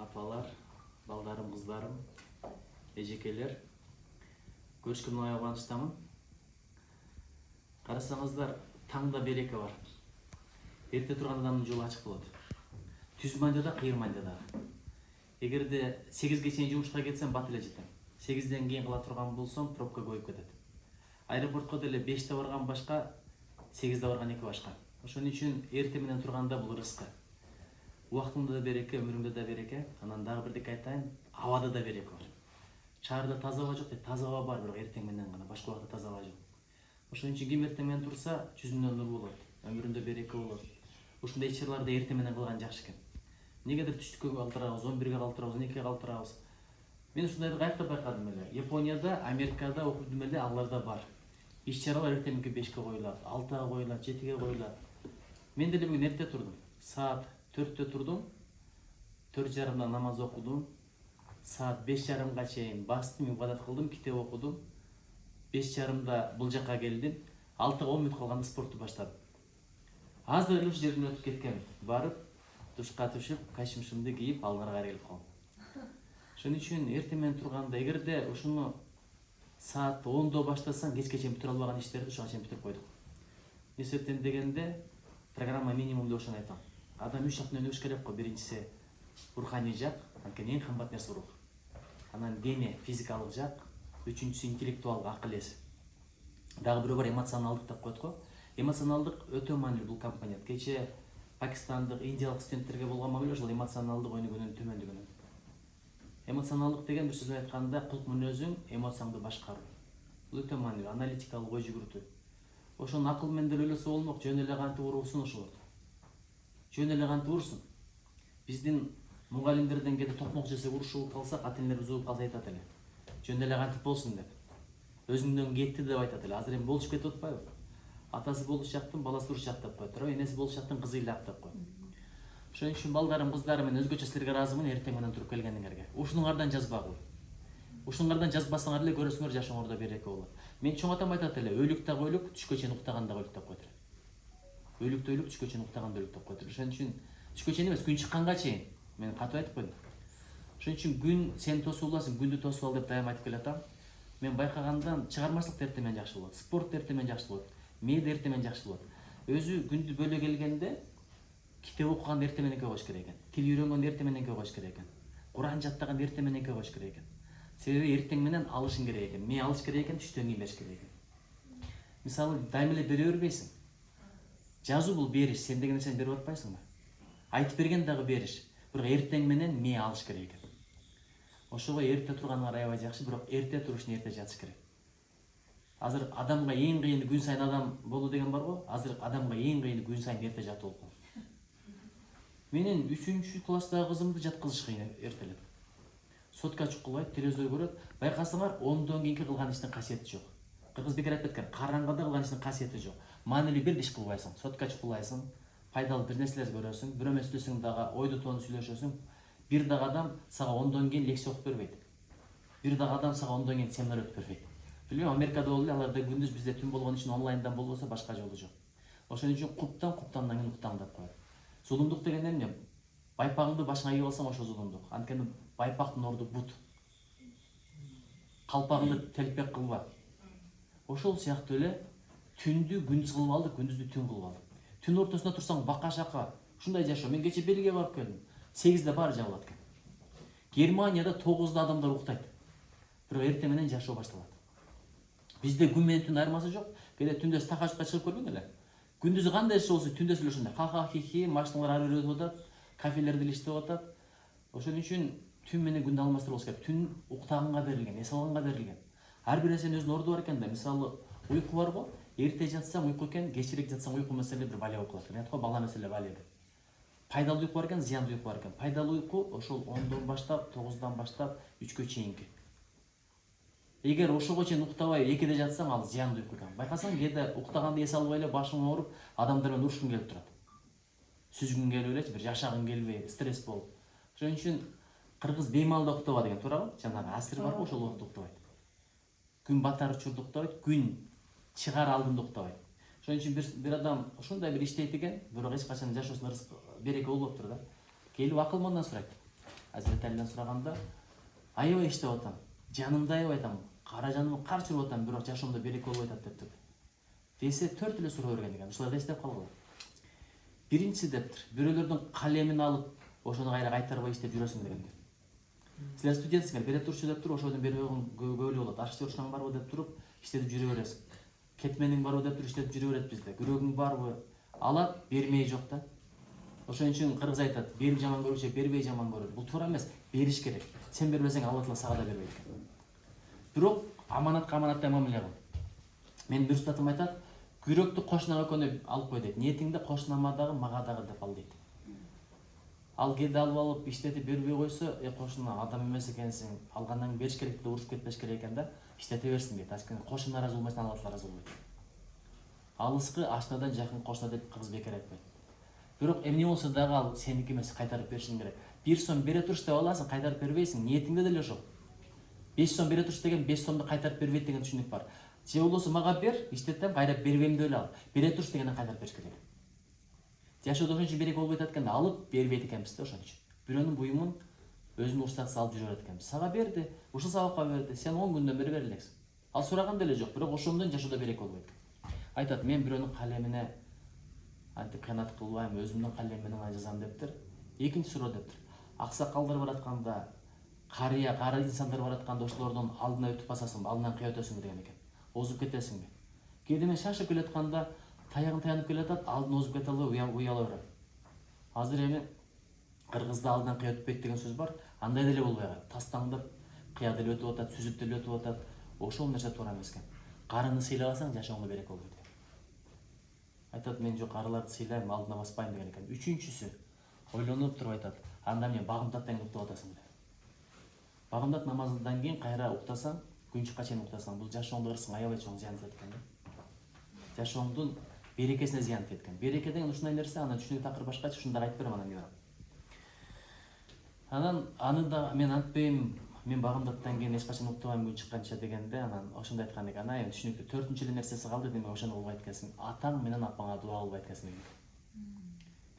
апалар, балдарым, кыздарым, эжекелер. Көрүшкөнүмө аябай кубанычтамын. Карасаңыздар, таңда береке бар. Эрте турган адамдын жолу ачык болот. Түз майда да, кыйыр майда да. Эгерде 8ге чейин жумушка кетсем бат эле жетем. 8ден кийин кыла турган болсом, пробка көбөйүп кетет. Аэропортко деле 5те барган башка, 8де барган эки башка. Ошон үчүн эрте менен турганда бул рызкы. Убактымда да береке, өмүрүмдө да береке. Анан дагы бирдеке айтайын, абада да береке бар. Шаарда таза аба жок дейт, таза аба бар, бирок эртең менен гана, башка убакта таза аба жок. Ошон үчүн ким эртең менен турса, жүзүндө нур болот, өмүрүндө береке болот. Ушундай иш-чараларды эртең менен кылган жакшы экен. Негедир түштүккө калтырабыз, 11ге калтырабыз, 12ге калтырабыз. Мен ушундайды каякта байкадым эле. Японияда, Америкада окудум эле, аларда бар. Иш-чаралар эртеңки 5ке коюлат, 6га коюлат, 7ге коюлат. Мен деле бүгүн эрте турдум. Саат 4тө турдум. 4:30да намаз окудум. Саат 5:30га чейин бастым, ибадат кылдым, китеп окудум. 5:30да бул жака келдим. 6га 10 мүнөт калганда спортту баштадым. Азыр эле ушу жерден өтүп кеткем. Барып, душка түшүп, костюмшумду кийип, алдыңарга кайра келип калдым. Ошон үчүн эртең менен турганда, эгерде ушуну саат 10до баштасаң, кечке чейин бүтүрө албаган иштерди ушуга чейин бүтүрүп койдук. Эмне себептен дегенде, программа минимум деп ошону айтам. Адам 3 жактан өнүгүш керек го. Биринчиси руханий жак, анткени эң кымбат нерсе рух. Анан дене, физикалык жак, үчүнчүсү интеллектуалдык, акыл эс. Дагы бирөө бар, эмоционалдык деп коет го. Эмоционалдык өтө маанилүү бул компонент. Кечээ пакистандык, индиялык студенттерге болгон мамиле ошол эмоционалдык өнүгүүнүн төмөндүгүнөн. Эмоционалдык деген бир сөз менен айтканда кулк мүнөзүң, эмоцияңды башкаруу. Бул өтө маанилүү, аналитикалык ой жүгүртүү. Ошону акыл менен деле ойлосо болмок, жөн эле кантип урушун ошолот. Жөн эле кантип урушун. Биздин мугалимдерден кээде токмок жесек урушуу болуп калсак, ата-энелерибиз угуп калса айтат эле. Жөн эле кантип болсун деп. Өзүңдөн кетти деп айтат эле. Азыр эми болушуп кетип атпайбы? Атасы болушактын баласы урушат деп коет, энеси болушактын кызы ыйлап деп коет. Ошон үчүн балдарым, кыздарым, мен өзгөчө силерге ыраазымын эртең менен туруп келгениңерге. Ушунуңардан жазбагыла. Ушунуңардан жазбасаңар эле көрөсүңөр жашооңордо береке болот. Мен чоң атам айтат эле, өлүк да өлүк, түшкө чейин уктаган да өлүк деп коет. Өлүк да өлүк, түшкө чейин уктаган да өлүк деп коет. Ошон үчүн түшкө чейин эмес, күн чыкканга чейин. Мен катып айтып койдум. Ошон үчүн күн сен тосуп аласың, күндү тосуп ал деп дайым айтып келатам. Мен байкагандан чыгармачылык эртең менен жакшы болот, спорт эртең менен жакшы болот, медиа эртең менен жакшы болот. Өзү күндү бөлө келгенде китеп окуган эртең мененке коюш керек экен. Тил үйрөнгөн эртең мененке коюш керек экен. Куран жаттаган эртең мененке коюш керек экен. Себеби эртең менен алышың керек экен. Мен алыш керек экен, түштөн кийин бериш керек экен. Мисалы, дайым эле бере бербейсиң. Жазуу бул бериш, сен деген нерсени берип атпайсыңбы? Айтып берген дагы бериш. Бирок эртең менен мен алыш керек экен. Ошого эрте турганыңар аябай жакшы, бирок эрте туруш үчүн эрте жатыш керек. Азыр адамга эң кыйыны күн сайын адам болуу деген бар го. Азыр адамга эң кыйыны күн сайын эрте жатуу болуп. Менин 3-класстагы кызымды жаткызыш кыйын эртелеп. Сотка чукулайт, телевизор көрөт. Байкасаңар, 10дон кийинки кылган иштин касиети жок. Кыргыз бекер айтып кеткен, караңгыда кылган иштин касиети жок. Маанилүү бир иш кылбайсың, сотка чукулайсың, пайдалуу бир нерселер көрөсүң, бирөө менен сүйлөшсөң дагы ойду тоону сүйлөшөсүң. Бир дагы адам сага 10дон кийин лекция окуп бербейт. Бир дагы адам сага 10дон кийин семинар өтүп бербейт. Билбейм, Америкада болду эле, аларда күндүз, бизде түн болгон үчүн онлайндан болбосо башка жолу жок. Ошон үчүн куптандан кийин уктаң деп коет. Зулумдук деген эмне? Байпагыңды башыңа кийип алсаң ошо зулумдук. Анткени байпактын орду бут. Калпагыңды телпек кылба. Ошол сыяктуу эле түндү күндүз кылып алды, күндүздү түн кылып алды. Түн ортосунда турсаң бака-шака. Ушундай жашоо. Мен кече Бельгияга барып келдим. 8де баары жабылат экен. Германияда 9да адамдар уктайт. Бирок эртең менен жашоо башталат. Бизде күн менен түн айырмасы жок. Кээде түндө стаканчыкка чыгып көргөн эле. Күндүзү кандай иш болсо түндө эле ошондой. Ха-ха, хи-хи, машиналар ары бери өтүп атат, кафелер деле иштеп атат. Ошон үчүн түн менен күндү алмаштырып болуш керек. Түн уктаганга берилген, эс алганга берилген. Ар бир нерсенин өзүнүн орду бар экен да. Мисалы, уйку бар го. Эрте жатсаң уйку экен, кечирээк жатсаң уйку маселе бир бале болуп калат. Айтат го, бала маселе бале деп. Пайдалуу уйку бар экен, зыяндуу уйку бар экен. Пайдалуу уйку ошол 10дон баштап, 9дан баштап 3кө чейинки. Эгер ошого чейин уктабай 2де жатсаң, ал зыяндуу уйку экен. Байкасаң, кээде уктаганды эс албай эле башың ооруп, адамдар менен урушкуң келип турат. Сүзгүң келип элечи, бир жашагың келбей, стресс болуп. Ошон үчүн кыргыз беймалда уктаба деген туурабы? Жанагы асыр бар го, ошол убакта уктабайт. Күн батар учурда уктабайт, күн чыгаар алдында уктабайт. Ошон үчүн бир адам ушундай бир иштейт экен, бирок эч качан жашоосунда береке болбоптур да. Келип акыл мандан сурайт. Азирети Алиден сураганда аябай иштеп атам. Жанымда аябай айтам. Кара жаным кар чыгып атам, бирок жашоомдо береке болбой атат дептир. Десе 4 эле суроо берген экен. Ушуларды эстеп калгыла. Биринчиси дептир, бирөөлөрдүн калемин алып, ошону кайра кайтарбай иштеп жүрөсүң деген. Силер студентсиңер, бере турчу деп туруп, ошодон бери көбөлү болот. Ашык журушуң барбы деп туруп, иштетип жүрө бересиң. Кетмениң барбы деп туруп, иштетип жүрө берет бизде. Күрөгүң барбы? Алат, бермей жок да. Ошон үчүн кыргыз айтат, берип жаман көрүүчү, бербей жаман көрөр. Бул туура эмес, бериш керек. Сен бербесең, Алла Таала сага да бербейт экен. Бирок аманатка аманаттай мамиле кыл. Мен бир устатым айтат, күрөктү кошунага экөөнө алып кой дейт. Ниетиңди кошунама дагы, мага дагы деп ал дейт. Ал кээде алып алып иштетип бербей койсо, кошуна адам эмес экенсиң, алгандан бериш керек деп урушуп кетпеш керек экен да, иштете берсин дейт. Анткени кошун наразы болбосун, Алла Таала ыраазы болбойт. Алыскы ашынадан жакын кошуна деп кыргыз бекер айтпайт. Бирок эмне болсо дагы ал сеники эмес, кайтарып беришиң керек. 1 сом бере туруш деп аласың, кайтарып бербейсиң. Ниетиңде деле ошол. 5 сом бере туруш деген 5 сомду кайтарып бербейт деген түшүнүк бар. Же болбосо мага бер, иштетем, кайрап бербейм деп эле ал. Бере туруш дегенден кайтарып бериш керек. Жашоодо ошон үчүн береке болбойт эткенде, алып бербейт экенбиз да ошон үчүн. Бирөөнүн буюмун өзүнүн уруксатысыз алып жүрө берет экенбиз. Сага берди, ушул сабакка берди, сен 10 күндөн бери бере элексиң. Ал сураган деле жок, бирок ошондон жашоодо береке болбойт. Айтат, мен бирөөнүн калемине антип кыянат кылбайм, өзүмдүн калемим менен жазам дептир. Экинчи суроо дептир. Аксакалдар баратканда, карыя, кара инсандар баратканда ошолордун алдына өтүп басасыңбы, алдынан кыя өтөсүңбү деген экен. Озуп кетесиңби? Кээде мен шашып келатканда таягын таянып келатат, алдын озуп кете албай уяла берем. Азыр эми кыргызда алдынан кыя өтпөйт деген сөз бар. Андай деле болбой калат. Тастаңдап кыя деле өтүп атат, сүзүп деле өтүп атат. Ошол нерсе туура эмес экен. Карыны сыйлабасаң жашооңдо береке болбойт. Айтат, мен жок карыларды сыйлайм, алдына баспайм деген экен. Үчүнчүсү ойлонуп туруп айтат, анда мен багымдаттан кийин уктап атасың деп. Багымдат намазынан кийин кайра уктасаң, күн чыкка чейин уктасаң, бул жашооңдо ырсың аябай чоң зыян эткен да. Жашооңдун берекесине зыян эткен. Береке деген ушундай нерсе, анан түшүнүк такыр башкача, ушундагы айтып берем анан кийин. Анан аны да мен антпейм, мен багымдаттан кийин эч качан уктабайм күн чыкканча дегенде, анан ошондой айткан экен. Эми түшүнүктүү 4-нчү эле нерсеси калды, демек ошону кылбайт экенсиң. Атаң менен апаңа дуа кылбайт экенсиң.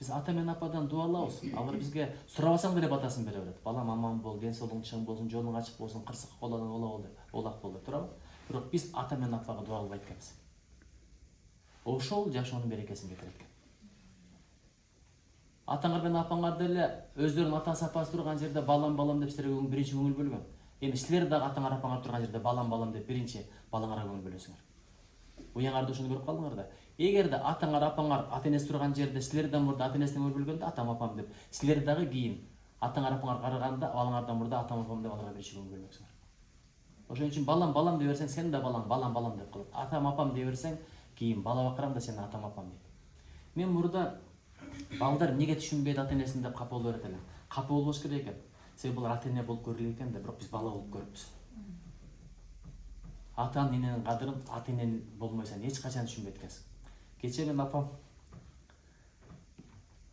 Биз ата менен ападан дуа алабыз. Алар бизге сурабасаң деле батасын бере берет. Балам аман бол, ден соолугуң чың болсун, жолуң ачык болсун, кырсык колодан олак деп, олак бол деп турабы? Бирок биз ата менен апага дуа кылбайт экенбиз. Ошол жашоонун берекесин кетирет экен. Атаңар менен апаңар деле өздөрүнүн атасы апасы турган жерде балам балам деп силерге биринчи көңүл бөлгөн. Эми силер дагы атаңар апаңар турган жерде балам балам деп биринчи балаңарга көңүл бөлөсүңөр. Уяңарда ошону көрүп калдыңар да. Эгерде атаңар апаңар ата-энеси турган жерде силерден мурда ата-энесине көңүл бөлгөндө атам апам деп, силер дагы кийин атаңар апаңар караганда балаңардан мурда атам апам деп аларга биринчи көңүл бөлмөксүңөр. Ошон үчүн балам балам дей берсең, сен да балам балам деп калат. Атам апам дей берсең, кийин бала бакырам да сен атам апам дейт. Мен мурда балдар эмнеге түшүнбөйт ата-энесин деп капа болуп берет элем. Капа болбош керек экен. Себеби булар ата-эне болуп көрүлөт экен да, бирок биз бала болуп көрүпбүз. Атанын эненин кадырын ата-энен болмойсаң эч качан түшүнбөйт экенсиң. Кече мен апам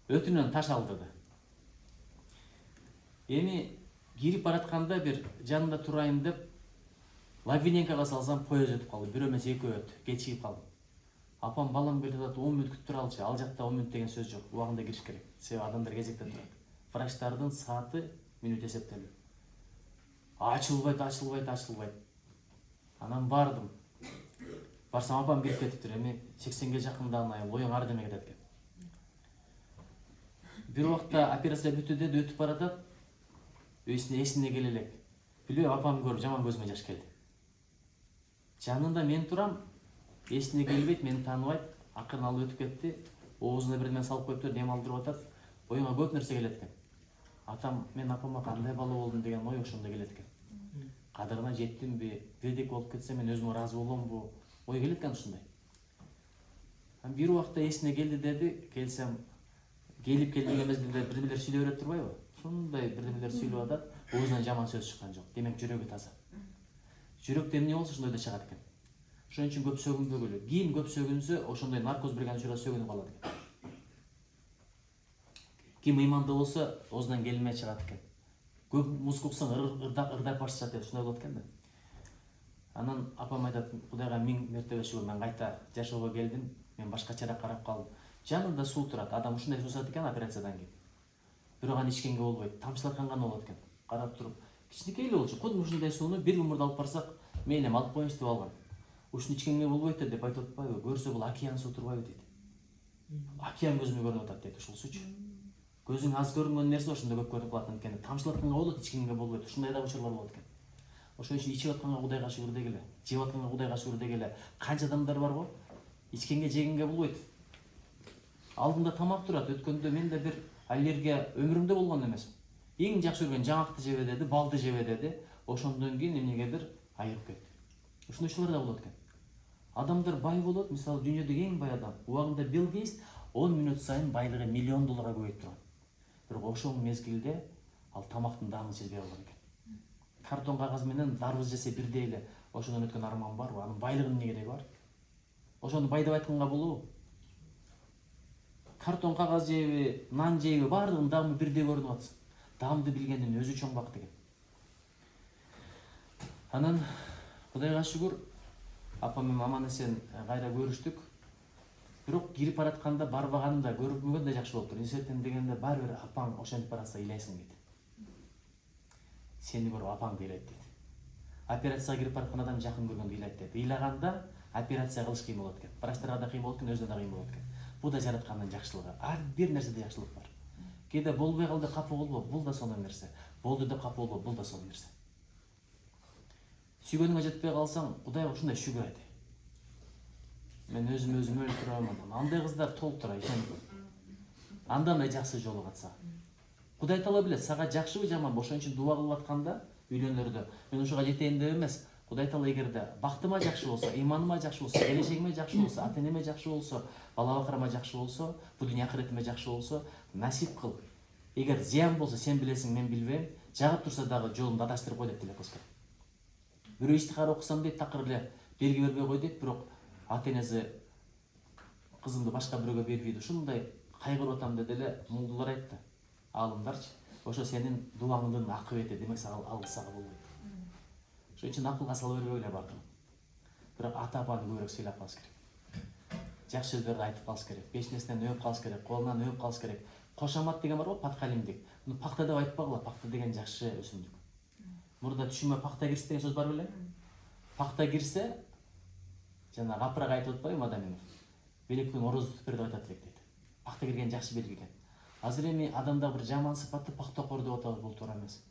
өтүнөн таш алдырды. Эми кирип баратканда бир жанында турайын деп лавиненкага салсам, поезд өтүп калды. Бирөө эмес, экөө өттү. Кечигип калдым. Апам балам келип атат, 10 мүнөт күтүп тура алчы. Ал жакта 10 мүнөт деген сөз жок. Убагында кириш керек. Себеби адамдар кезекте турат. Врачтардын сааты мүнөт эсептелүү. Ачылбайт. Анан бардым. Барсам апам кирип кетиптир. Эми 80ге жакындаган айыл, оюң ар демек кетет экен. Бир убакта операция бүтү деди, өтүп баратат. Эсине келе элек. Билбейм, апам көрүп жаман көзүмө жаш келди. Жанында мен турам, эсине келбейт, мени тааныбайт. Акырын алып өтүп кетти. Оозуна бирдеме салып коюптур, дем алдырып атат. Оюңа көп нерсе келет экен. Атам, мен апама кандай бала болдум деген ой ошондо келет экен. Кадырына жеттимби, бирдек болуп кетсе мен өзүмө ыраазы боломбу? Ой келет экен ушундай. Бир убакта эсине келди деди, келсем, келип келбеген мезгилде бирдемелер сүйлөй берет турбайбы? Ушундай бирдемелер сүйлөп атат, оозунан жаман сөз чыккан жок. Демек жүрөгү таза. Жүрөктө эмне болсо ошондой да чыгат экен. Ошон үчүн көп сөгүнбөгүлү. Кийин көп сөгүнсө, ошондой наркоз берген учурда сөгүнүп калат экен. Ким ыймандуу болсо, оозунан келмей чыгат экен. Көп муз куксаң ырдап башчат деп ушундай болот экен да. Анан апам айтат, Кудайга 1000 мертебе шүгүр, мен кайта жашоого келдим, мен башкачараак карап калдым. Жанында суу турат, адам ушундай суу экен операциядан кийин. бирок аны ичкенге болбойт. Тамчылаткан гана болот экен. Карап туруп, кичинекей эле болчу. Кудум ушундай сууну бир күн мурда алып барсак, мен эми алып коеюнчу деп алган. Ушуну ичкенге болбойт деп айтып атпайбы? Көрсө бул океан суу турбайбы дейт. Океан көзүмө көрүнүп атат дейт ушул суучу. Көзүң аз көрүнгөн нерсе ошондо көп көрүнүп калат анткени тамчылатканга болот, ичкенге болбойт. Ушундай да учурлар болот экен. Ошон үчүн ичип атканга Кудайга шүгүр дегиле, жеп атканга Кудайга шүгүр дегиле. Канча адамдар бар го? Ичкенге жегенге болбойт. Алдында тамак турат. Өткөндө мен да бир аллергия өмүрүмдө болгон эмес. Эң жакшы көргөн жаңакты жебе деди, балды жебе деди. Ошондон кийин эмнегедир айыгып кетти. Ушунчулар да болот экен. Адамдар бай болот, мисалы дүйнөдөгү эң бай адам. Убагында Билл Гейтс 10 минут сайын байлыгы $1 миллион көбөйүп турган. Бирок ошол мезгилде ал тамактын даамын сезбей калган экен. Картон кагаз менен дарбыз жесе бирдей эле. Ошондон өткөн арман барбы? Анын байлыгынын эмне кереги бар? Ошону бай деп айтканга болобу? Картон кагаз жейби, нан жейби, баардыгынын даамы бирдей көрүнүп атса. Даамды билгендин өзү чоң бак деген. Анан Кудайга шүгүр, апам менен аман эсен кайра көрүштүк. Бирок кирип баратканда барбаганымда көрүнгөн да жакшы болуптур. Инсерттен дегенде бар бир апаң ошентип баратса ыйлайсың дейт. Сени көрүп апаң ыйлайт дейт. Операцияга кирип бараткан адам жакын көргөндө ыйлайт дейт. Ыйлаганда операция кылыш кыйын болот экен. Врачтарга да кыйын болот экен, өзүнө да кыйын болот экен. Бул да жараткандын жакшылыгы. Ар бир нерседе жакшылык бар. Кээде болбой калды капа болбо, бул да сонун нерсе. Болду деп капа болбо, бул да сонун нерсе. Сүйгөнүңө жетпей калсаң, Кудайга ушундай шүгүр айт. Мен өзүм өлүп турам. Андай кыздар толуп тура ишенип. Андан да жакшы жолу катса. Кудай таала билет, сага жакшыбы жаманбы, ошон үчүн дуба кылып атканда үйлөнөрдө мен ушуга жетейин деп эмес. Кудай таала эгерде бактыма жакшы болсо, ыйманыма жакшы болсо, келечегиме жакшы болсо, ата-энеме жакшы болсо, бала бакырыма жакшы болсо, бул дүйнө акыретиме жакшы болсо, насип кыл. Эгер зыян болсо, сен билесиң, мен билбейм. Жагып турса дагы жолумду адаштырып кой деп тилек кылсак. Бирөө истихара окусам дейт, такыр эле белги бербей кой дейт, бирок ата-энеси кызымды башка бирөөгө бербейди. Ушундай кайгырып атам деди эле мулдулар айтты. Аалымдарчы. Ошо сенин дубаңдын акыбети, демек сага алгысага болбойт. Ошон үчүн акылга сала бербей эле бардым. Бирок ата-апаны көбүрөөк сыйлап калыш керек. Жакшы сөздөрдү айтып калыш керек. Бешнесинен өп калыш керек, колунан өп калыш керек. Кошамат деген бар го, паткалимдик. Муну пакта деп айтпагыла, пакта деген жакшы өсүмдүк. Мурда түшүмө пакта кирсе деген сөз бар беле? Пакта кирсе, жана капырак айтып атпайбы Мадаминов? Белек күн ороз тутуп бер деп айтат элек дейт. Пакта кирген жакшы белги экен. Азыр эми адамда бир жаман сыпатты пактакор деп атабыз, бул туура эмес.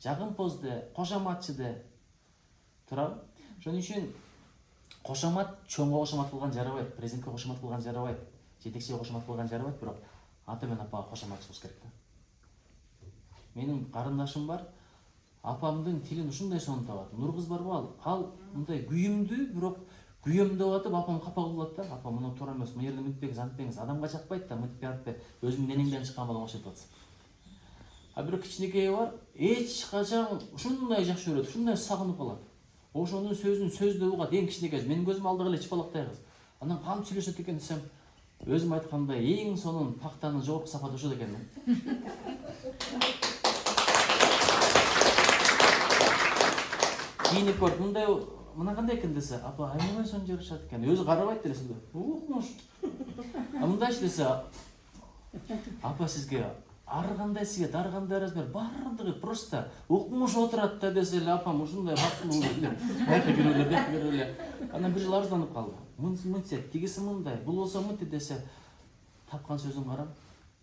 Жагымпоз де, кошаматчы де турабы? Ошон үчүн кошамат чоңго кошамат кылган жарабайт, президентке кошамат кылган жарабайт, жетекчиге кошамат кылган жарабайт, бирок ата менен апага кошамат кылыш керек да. Менин карындашым бар, апамдын тилин ушундай сонун табат. Нуркыз барбы ал мындай күйүмдүү, бирок күйөм деп атып апам капа кылат да. Апам муну туура эмес, мына жерде мынтпеңиз, антпеңиз, адамга жакпайт да, мынтпе антпе, өзүнүн денеңден чыккан балага окшоп атасың. А бирок кичинекей бар, эч качан ушундай жакшы көрөт, ушундай сагынып калат. Ошонун сөзүн сөздөп угат, эң кичинекей. Менин көзүм алдыга эле чыпалактай кыз. Анан кантип сүйлөшөт экен десем, өзүм айткандай эң сонун пактанын жогорку сапаты ошол экен. Кийинип көрүп, мындай мына кандай экен десе, апа аябай сонун жакшат экен. Өзү карабайт деле сизге. Укмуш. А мындайчы десе, апа сизге ар кандай цвет, ар кандай размер, баардыгы просто укмуш отурат да десе эле, апам ушундай бактылуу эле. Байка көрөлө эле. Анан бир жыл арызданып калды. Мынтсе, тигиси мындай, бул болсо мынтти десе, тапкан сөзүн карап,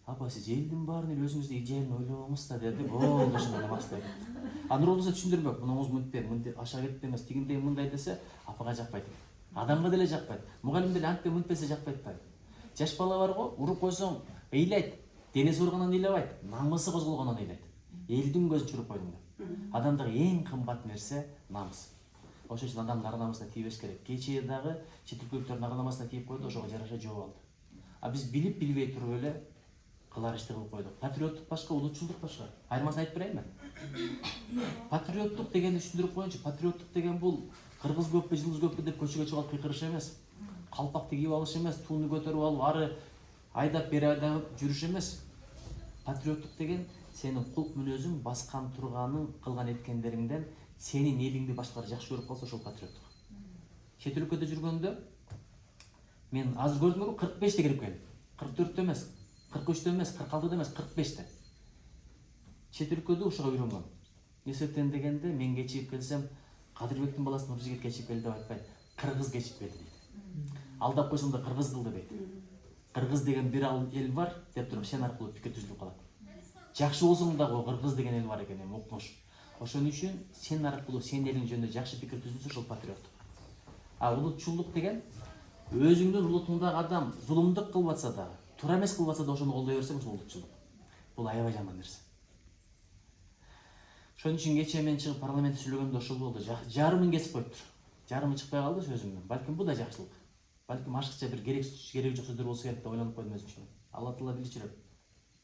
апа сиз элдин баарын эле өзүңүздү идеалын ойлобоңуз да деди. Болду ошондо эле бастай. А Нурул болсо түшүндүрмөк, мунуңуз мынтпе, мынтип аша кетпеңиз, тигиндей мындай десе, апага жакпайт. Адамга деле жакпайт. Мугалим деле антпе мынтпесе жакпайт да. Жаш бала бар го, уруп койсоң ыйлайт. Денеси ууругандан ыйлабайт, намысы козголгондон ыйлайт. Элдин көзүн чуруп койдуң да. Адамдагы эң кымбат нерсе намыс. Ошон үчүн адамдын ар намысына тийбеш керек. Кечээ дагы чет өлкөлүктөрдүн ар намысына тийип койду, ошого жараша жооп алды. А биз билип билбей туруп эле кылар ишти кылып койдук. Патриоттук башка, улутчулдук башка. Айырмасын айтып берейинби? Патриоттук дегенди түшүндүрүп коеюнчу. Патриоттук деген бул кыргыз көппү, жылыз көппү деп көчөгө чыгып кыйкырыш эмес. Калпакты кийип алыш эмес, тууну көтөрүп алып, ары айдап бери айдап жүрүш эмес. Патриоттук деген сенин кулк мүнөзүң, баскан турганың, кылган эткендериңден сенин элиңди башкалар жакшы көрүп калса, ошол патриоттук. Чет өлкөдө жүргөндө мен азыр көрдүм, 45-те кирип келдим. 44-тө эмес, 43-тө эмес, 46-да эмес, 45-те. чет өлкөдө ушуга үйрөнгөн. Эмне себептен дегенде мен кечигип келсем Кадырбектин баласы Нуржигит кечигип келди деп айтпайт. Кыргыз кечигип келди дейт. Алдап койсоң да кыргыз кылды дейт. Кыргыз деген бир эл бар деп туруп сен аркылуу пикир түзүлүп калат. Жакшы болсоң дагы кыргыз деген эл бар экен, эми укмуш. Ошон үчүн сен аркылуу сен элиң жөнүндө жакшы пикир түзүлсө ошол патриоттук. А улутчулдук деген өзүңдүн улутуңдагы адам зулумдук кылып атса дагы, туура эмес кылып атса да ошону колдой берсең ошол улутчулдук. Бул аябай жаман нерсе. Ошон үчүн кечээ мен чыгып парламентте сүйлөгөндө ошол болду. Жарымын кесип коюптур. Жарымы чыкпай калды сөзүмдөн. Балким бул да жакшылык. Балким ашыкча бир кереги жок сөздөр болсо керек деп ойлонуп койдум өзүмчө. Алла Таала билчүрөт.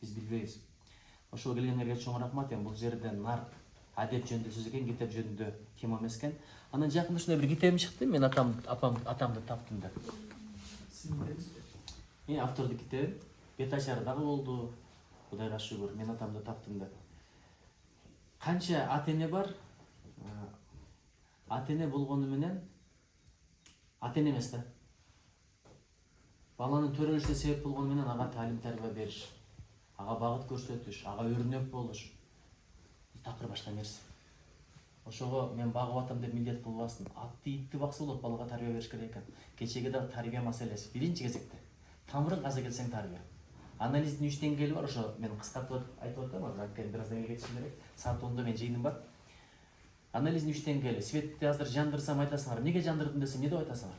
Биз билбейбиз. Ошол келгендерге чоң рахмат. Эми бул жерде нар адеп жөнүндө сөз экен, китеп жөнүндө тема эмес экен. Анан жакында ушундай бир китебим чыкты. Мен атамды таптым деп. Мен автордук китебим. Бет ачары дагы болду. Кудайга шүгүр, мен атамды таптым деп. Канча ата-эне бар? Ата-эне болгону менен ата-эне эмес да. Баланын төрөлүшүнө себеп болгону менен ага таалим тарбия бериш, ага багыт көрсөтүш, ага өрнөк болуш. Такыр башка нерсе. Ошого мен багып атам деп милдет кылбасын. Атты итти бакса болот, балага тарбия бериш керек экен. Кечеги да тарбия маселеси. Биринчи кезекте тамырын каза келсең тарбия. Анализдин 3 деңгээли бар, ошо мен кыскартып айтып атам, азыр бир аз кетишим керек. Саат 10-да мен жыйыным бар. Анализдин 3 деңгээли. Светти азыр жандырсам айтасыңар, эмнеге жандырдым десем, эмне деп айтасыңар?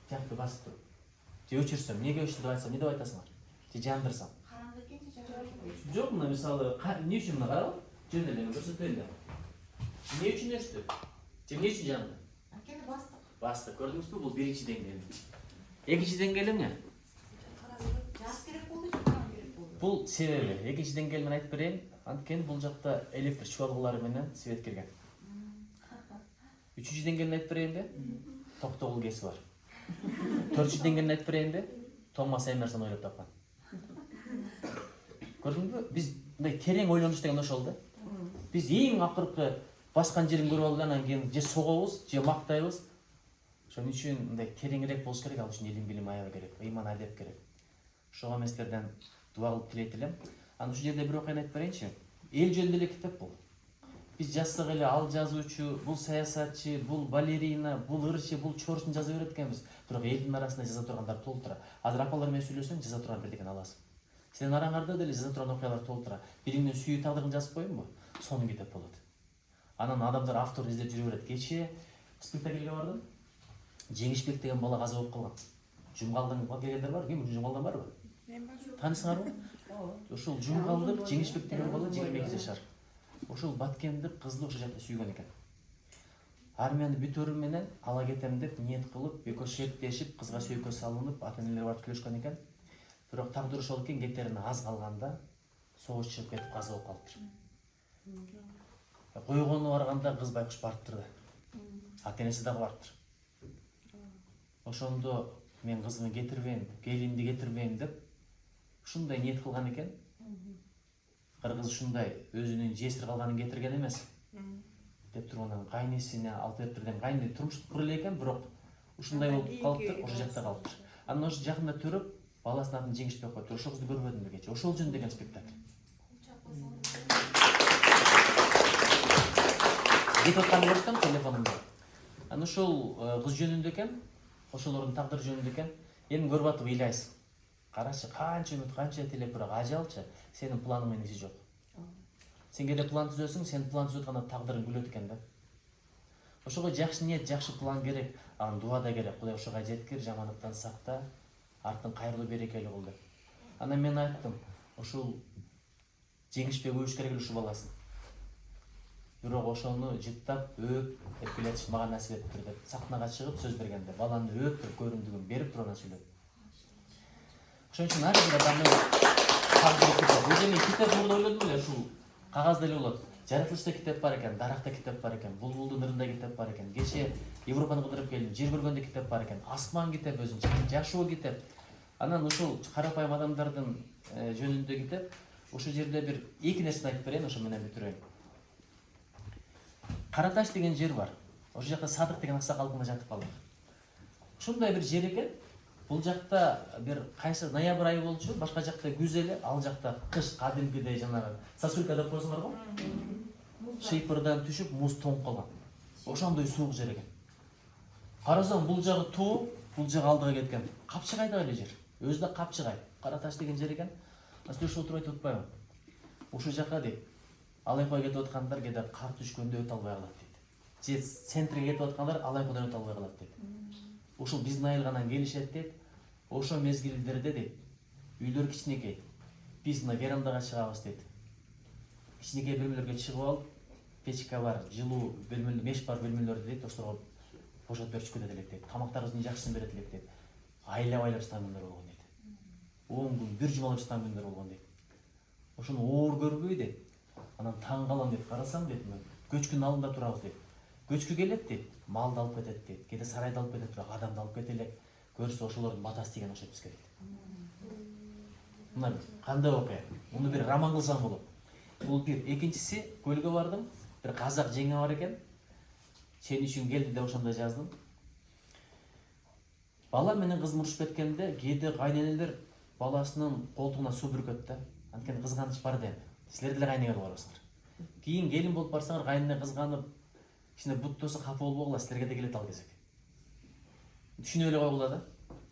Тияктуу басып туруп. Же өчүрсөм, эмнеге өчтү деп айтсам, эмне деп айтасыңар? Же жандырсам. Караңгы экенчи жандырып. Жок, мына мисалы, эмне үчүн мына карабы? Жөн эле көрсөтөйүн да. Эмне үчүн өчтү? Же эмне үчүн жанды? Анткени бастык. Басты, көрдүңүзбү? Бул биринчи деңгээл. Экинчи деңгээл эмне? Жаз керек болду, жан керек болду. Бул себеби. Экинчи деңгээл менен айтып берейин. Анткени бул жакта электр чуалгылары менен свет кирген. Үчүнчү деңгээлин айтып берейинби? Токтогул кеси бар. Төртүнчү деңгээлин айтып берейинби? Томас Эмерсон ойлоп тапкан. Көрдүңүзбү? Биз мындай терең ойлонуш деген ошол да. Биз эң акыркы баскан жерин көрүп алып анан кийин же согобуз, же мактайбыз. Ошон үчүн мындай тереңирээк болуш керек, ал үчүн илим билим аябай керек, ыйман адеп керек. Ошого мен силерден дуа кылып тилейт элем. Анан ушул жерде бир окуяны айтып берейинчи. Эл жөнүндө эле китеп бул. Биз жазсак эле ал жазуучу, бул саясатчы, бул балерина, бул ырчы, бул чорчун жаза берет экенбиз. Бирок элдин арасында жаза тургандар толтура. Азыр апалар менен сүйлөшсөң жаза турган бирдекени аласың. Сенин араңарда деле жаза турган окуялар толтура. Бириңдин сүйүү тагдырын жазып коеюнбу? Сонун китеп болот. Анан адамдар автор издеп жүрө берет. Кечээ спектакльге бардым. Жеңишбек деген бала каза болуп калган. Жумгалдын келгендер бар, ким Жумгалдан барбы? Мен бар. Таанысыңарбы? Ошол Жумгалдык Жеңишбек деген бала 22 жашар. Ошол Баткенди кызды ошол жакта сүйгөн экен. Армияны бүтөрү менен ала кетем деп ниет кылып, экөө шерттешип, кызга сөйкө салынып, ата-энелер барып тилешкен экен. Бирок тагдыр ошол экен, кетерине аз калганда согуш чыгып кетип каза болуп калыптыр. Койгону барганда кыз байкуш барыптыр да. Ата-энеси дагы барыптыр. Ошондо мен кызымды кетирбейм, келинди кетирбейм деп ушундай ниет кылган экен. Кыргыз ушундай өзүнүн жесир калганын кетирген эмес. Деп тургандан кайнесине алып бериптир деп кайны турмуш кура эле экен, бирок ушундай болуп калыптыр, ошол жакта калыптыр. Анан ошо жакында төрөп баласынын атын Жеңишбек коюптур. Ошол кызды көрбөдүмбү кечээ? Ошол жөн деген спектакль. Кетип атканын көрсөм телефонумда. Анан ошол кыз жөнүндө экен, ошолордун тагдыры жөнүндө экен. Эми көрүп атып ыйлайсың. Карачы, канча үмүт, канча тилек, бирок ажалчы сенин планың менен иши жок. Сен келе план түзөсүң, сен план түзүп атканда тагдырың күлөт экен да. Ошого жакшы ниет, жакшы план керек, анан дуа да керек. Кудай ошого жеткир, жамандыктан сакта, артын кайрылуу берекелүү кыл деп. Анан мен айттым, ошол Жеңишбек өбүш керек эле ушул баласын. Бирок ошону жыттап, өөп, эркелетиш мага насип этиптир деп сахнага чыгып сөз бергенде баланы өөп туруп көрүндүгүн берип туруп анан сүйлөп. Ошон үчүн ар бир адамдын мен китеп мурда ойлодум эле, ушул кагазда эле болот. Жаратылышта китеп бар экен, даракта китеп бар экен, булбулдун ырында китеп бар экен. Кечээ Европаны кыдырып келдим, жер көргөндө китеп бар экен. Асман китеп өзүнчө, жашоо китеп. Анан ушул карапайым адамдардын жөнүндө китеп. Ошол жерде бир эки нерсени айтып берейин, ошо менен бүтүрөйүн. Караташ деген жер бар. Ошол жакта Садык деген аксакал гана жатып калды. Ушундай бир жер экен. Бул жакта бир кайсы ноябрь айы болчу, башка жакта күз эле, ал жакта кыш кадимкидей жанагы сосулька деп коесуңар го. Шыйпырдан түшүп муз тоңуп калган. Ошондой суук жер экен. Карасаң бул жагы туу, бул жагы алдыга кеткен. Капчыгайдагы эле жер. Өзү да Капчыгай, Кара Таш деген жер экен. Сөйлөшүп отуруп айтып атпайбы? Ушул жака дейт. Алайкой кетип аткандар кээде кар түшкөндө өтө албай калат дейт. Же центриге кетип аткандар Алайкойдон өтө албай калат дейт. Ушул биздин айылганан келишет дейт. Ошо мезгилдерде дейт. Үйлөр кичинекей. Биз мына верандага чыгабыз дейт. Кичинекей бөлмөлөргө чыгып алып, печка бар, жылуу бөлмөлөр, меш бар бөлмөлөрдү дейт, ошолорго бошотуп берип кетет элек дейт. Тамактарыбыздын жакшысын берет элек дейт. Айлап жаткан күндөр болгон дейт. 10 күн, бир жумалап жаткан күндөр болгон дейт. Ошону оор көрбөй дейт. Анан таң калам дейт, карасам дейт, көчкүнүн алдында турабыз дейт. Көчкү келет дейт, малды алып кетет дейт. Кээде сарайды алып кетет, бирок адамды алып кете элек. Көрсө ошолордун батасы деген окшойт бизге дейт. Мына кандай окуя? Муну бир роман кылсам болот. Бул бир. Экинчиси, көлгө бардым. Бир казак жеңе бар экен. Сен үчүн келди деп ошондой жаздым. Бала менен кыз урушуп кеткенде кээде кайненелер баласынын колтугуна суу бүркөт да. Анткени кызганыч бар да. Силер деле кайнеге барасыңар. Кийин келин болуп барсаңар, кайнене кызганып, кичине буттоосо капа болбогула, силерге да келет ал кезек. Түшүнүп эле койгула да.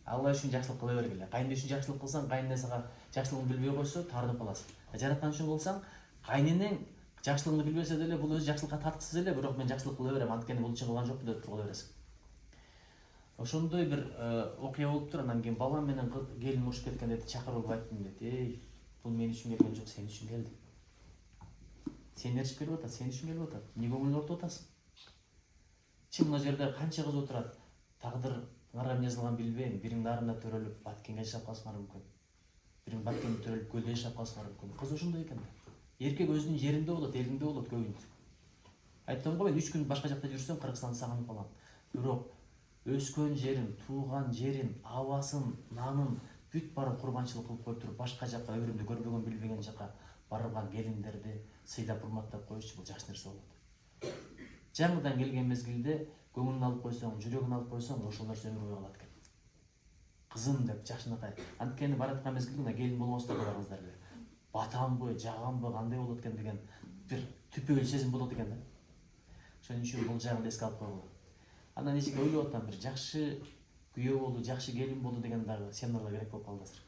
Алла үчүн жакшылык кыла бергиле. Кайнене үчүн жакшылык кылсаң, кайнене сага жакшылыгын билбей койсо, тартып каласың. Жараткан үчүн кылсаң, кайненең жакшылыгын билбесе деле, бул өзү жакшылыкка тарткысыз эле, бирок мен жакшылык кыла берем, анткени бул үчүн кылган жокмун деп туруп кала бересиң. Ошондой бир окуя болуптур. Анан кийин балам менен келин урушуп кеткенде чакырып айттым дейт. Эй, бул мен үчүн келген жок, сен үчүн келди. Сен ээрчип келип атат, сен үчүн келип атат. Эмне көңүлүн ортуп атасың? Чын мына жерде канча кыз отурат. Тагдырыңарга эмне жазылганын билбейм. Бириң нарында төрөлүп, Баткенге жашап калсаңар мүмкүн. Бириң Баткенде төрөлүп, көлдө жашап калсаңар мүмкүн. Кыз ошондой экен да. Эркек өзүнүн жеринде болот, элинде болот көбүнчө. Айттым го, мен 3 күн башка жакта жүрсөм, Кыргызстанды сагынып калам. Бирок өскөн жерин, тууган жерин, абасын, нанын бүт баарын курбанчылык кылып коюп туруп, башка жакка өмүрүмдө көрбөгөн, билбеген жакка барган келиндерди сыйлап, урматтап коюшчу, бул жакшы нерсе болот. Жаңыдан келген мезгилде көңүлүн алып койсоң, жүрөгүн алып койсоң, ошол нерсе өмүр бою калат экен. Кызым деп жакшынакай. Анткени бараткан мезгилде мына келин болмостон барыңыздар эле. Батамбы, жагамбы, кандай болот экен деген бир түпөл сезим болот экен да. Ошон үчүн бул жагын эске алып койгула. Анан эчиге ойлоп атам, бир жакшы күйөө болду, жакшы келин болду деген дагы семинарлар керек болуп калды азыр.